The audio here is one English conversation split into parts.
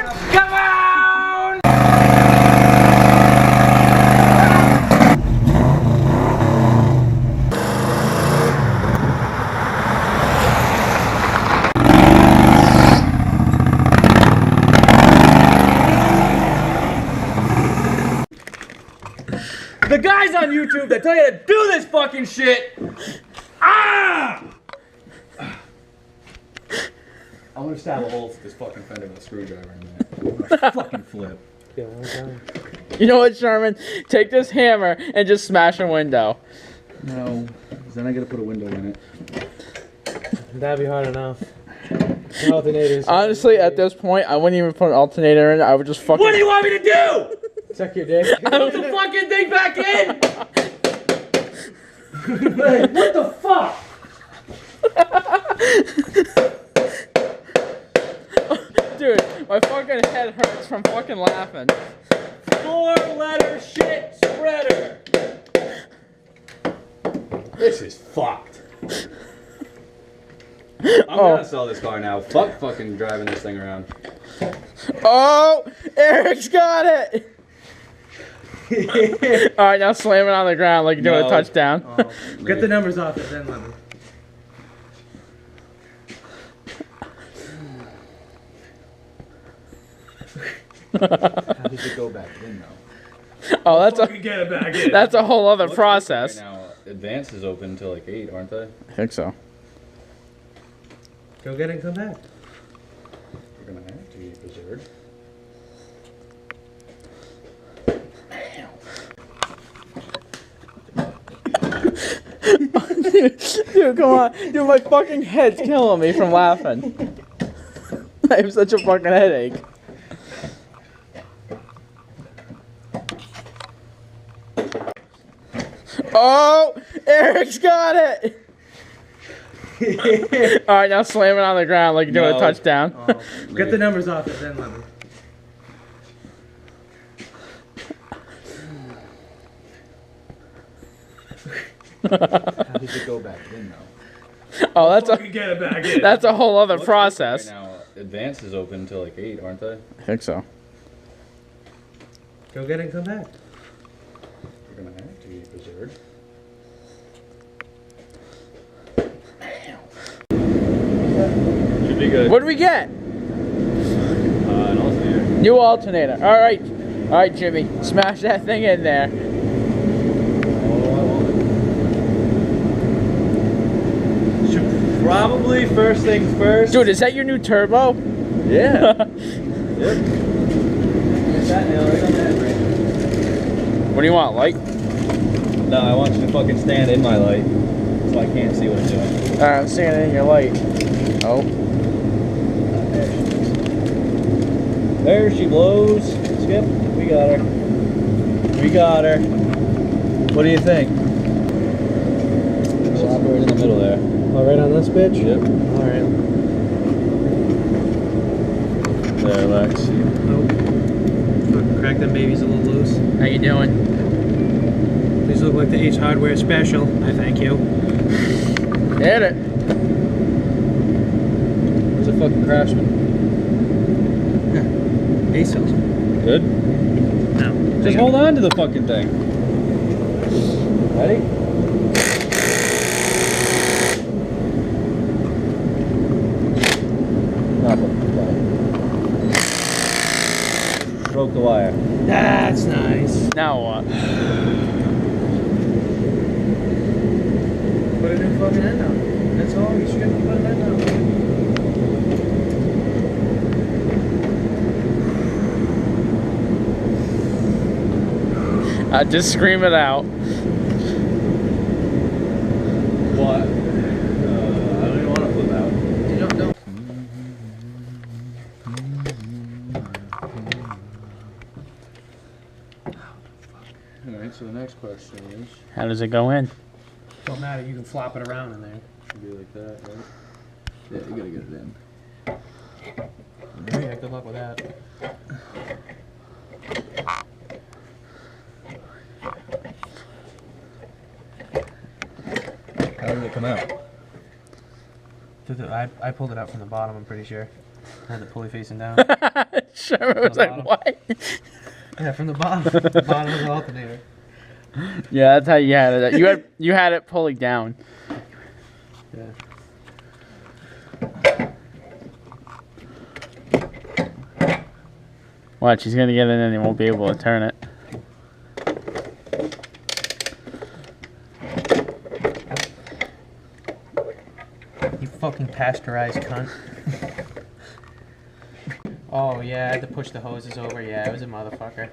Come on! The guys on YouTube that tell you to do this fucking shit. Ah! I'm gonna stab a hole through this fucking fender with a screwdriver in a minute. Fucking flip. You know what, Sherman? Take this hammer and just smash a window. No, because then I gotta put a window in it. That'd be hard enough. Alternators. Honestly, at this point, I wouldn't even put an alternator in. I would just fucking. What do you want me to do? Suck your dick. Put the fucking thing back in! What the fuck? Dude, my fucking head hurts from fucking laughing. 4-letter shit spreader. This is fucked. I'm gonna sell this car now. Fuck fucking driving this thing around. Oh, Eric's got it. All right, now slam it on the ground like you're doing a touchdown. Oh, get the numbers off it, then let me. How did it go back in though? Oh, that's Get it back in. that's a whole other process. Right now, advance is open until like 8, aren't they? I think so. Go get it and come back. We're gonna have to eat dessert. Dude, come on. Dude, my fucking head's killing me from laughing. I have such a fucking headache. Oh, Eric's got it. All right, now slam it on the ground like you're doing a touchdown. Oh, get the numbers off it, then let me. How did it go back in though? Oh, that's Get it back in. that's a whole other process. Right now, advance is open until like 8, aren't they? I think so. Go get it and come back. We're gonna have to eat dessert. Should be good. What do we get? An alternator. New alternator. All right, Jimmy, smash that thing in there. Should probably first things first. Dude, is that your new turbo? Yeah. Yep. Get that nail right on the head, right? What do you want, light? No, I want you to fucking stand in my light, so I can't see what it's doing. All right, I'm standing in your light. Oh. There she blows. Skip, we got her. We got her. What do you think? Slap her right in the middle there. Oh, right on this bitch? Yep. Alright. There, Lex. Nope. Fucking crack them babies a little loose. How you doing? These look like the Ace Hardware special. I thank you. Hit it. Where's the fucking Craftsman? Ace sells. Good? No. Just hold on to the fucking thing. Ready? Nothing. Broke the wire. That's nice. Now what? Put a new fucking end on. That's all. You should have put an end on. Just scream it out. What? I don't even want to flip out. You don't know. Alright, so the next question is... How does it go in? Don't matter. You can flop it around in there. Should be like that, right? Yeah, you gotta get it in. Yeah, good luck with that. How did it come out? I pulled it out from the bottom, I'm pretty sure. I had the pulley facing down. Sherman was like, bottom. what? Yeah, from the bottom. The bottom of the alternator. Yeah, that's how you had it. You had it pulling down. Yeah. Watch, he's gonna get in and he won't be able to turn it. You fucking pasteurized cunt. Oh yeah, I had to push the hoses over. Yeah, it was a motherfucker.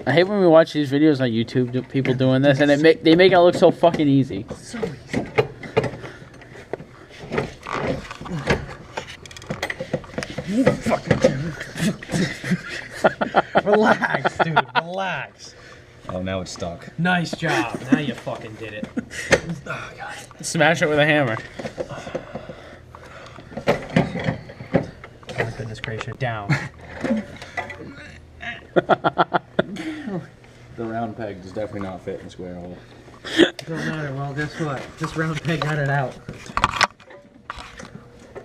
I hate when we watch these videos on YouTube, people doing this, and they make it look so fucking easy. So easy. Relax, dude. Relax. Oh, now it's stuck. Nice job. Now you fucking did it. Oh god. Smash it with a hammer. Oh goodness gracious. Down. The round peg does definitely not fit in the square hole. Don't matter. Well, guess what? This round peg got it out.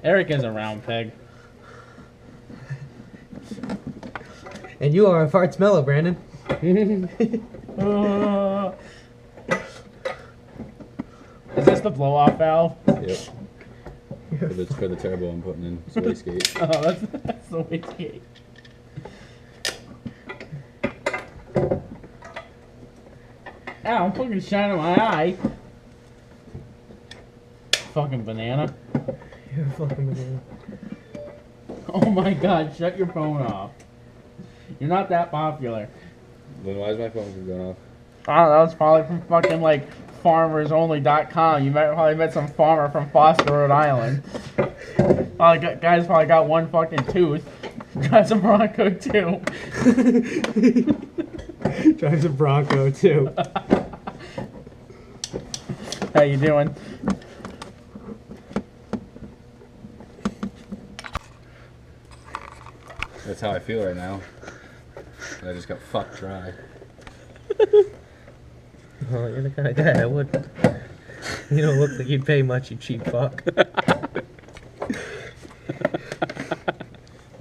Eric is a round peg. And you are a fart smeller, Brandon. Is this the blow-off valve? Yep. It's for the turbo I'm putting in. It's a wastegate. Oh, that's the wastegate. Ow, I'm fucking shining my eye. Fucking banana. You're a fucking banana. Oh my god, shut your phone off. You're not that popular. Then why is my phone going off? Oh, that was probably from fucking like farmersonly.com. You probably met some farmer from Foster, Rhode Island. Guy's probably got one fucking tooth. Drives a Bronco too. Drives a Bronco too. How you doing? That's how I feel right now. I just got fucked dry. Well, you're the kind of guy that would. You don't look like you'd pay much, you cheap fuck. What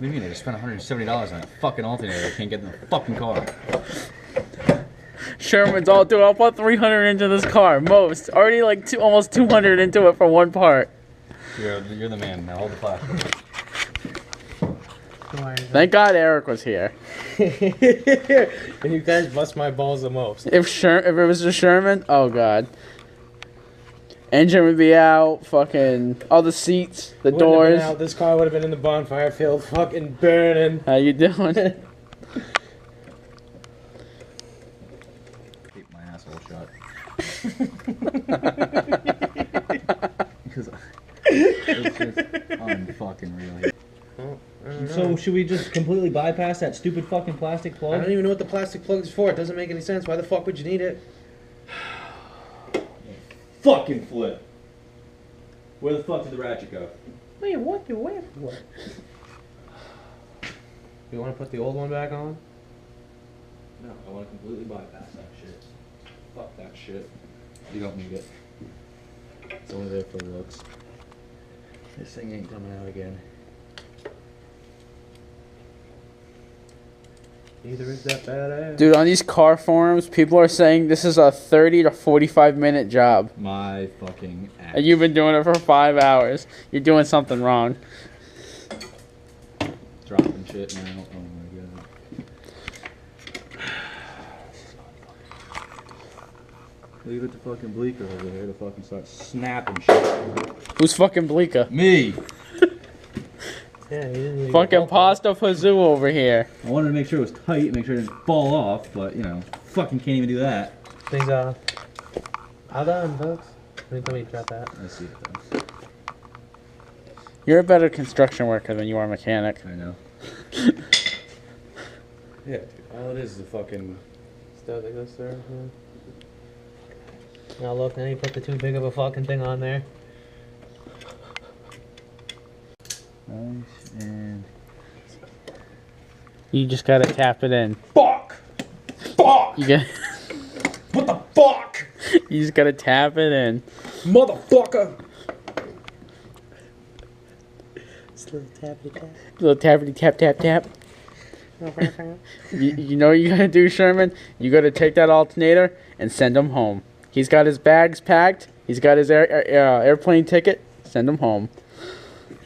do you mean? I just spent $170 on a fucking alternator. I can't get in the fucking car. Sherman's all, dude, I'll put 300 into this car, most. Already like almost 200 into it for one part. You're the man. Now hold the plastic. Thank God Eric was here. And you guys bust my balls the most. If it was just Sherman, oh God. Engine would be out, fucking, all the seats, the doors. Out. This car would have been in the bonfire field, fucking burning. How you doing? Keep my asshole shut. Because it's just unfucking real. So should we just completely bypass that stupid fucking plastic I plug? don't even know what the plastic plug is for. It doesn't make any sense. Why the fuck would you need it? Fucking flip. Where the fuck did the ratchet go? Wait, what? You wait for what? You want to put the old one back on? No, I want to completely bypass that shit. Fuck that shit. You don't need it. It's only there for looks. This thing ain't coming out again. Neither is that badass. Dude, on these car forums, people are saying this is a 30 to 45 minute job. My fucking ass. And you've been doing it for 5 hours. You're doing something wrong. Dropping shit now. Oh my god. Leave it to fucking Bleeker over there to fucking start snapping shit. Who's fucking Bleeka? Me! Yeah, you didn't really Fucking Pasta Pazoo over here. I wanted to make sure it was tight, make sure it didn't fall off, but you know, fucking can't even do that. Things are all done, folks. Let me drop that. Let's see it though. You're a better construction worker than you are a mechanic. I know. Yeah, dude, all it is a fucking... Stuff like this there. Now look, then you put the too big of a fucking thing on there. Nice and... You just gotta tap it in. Fuck! Fuck! You get. What the fuck? You just gotta tap it in. Motherfucker! Just a little tappy tap. Little tappity tap tap tap. You know what you gotta do, Sherman? You gotta take that alternator and send him home. He's got his bags packed. He's got his airplane ticket. Send him home.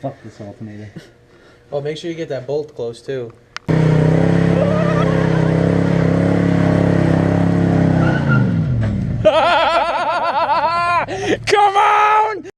Fuck this alternator. Oh, make sure you get that bolt close too.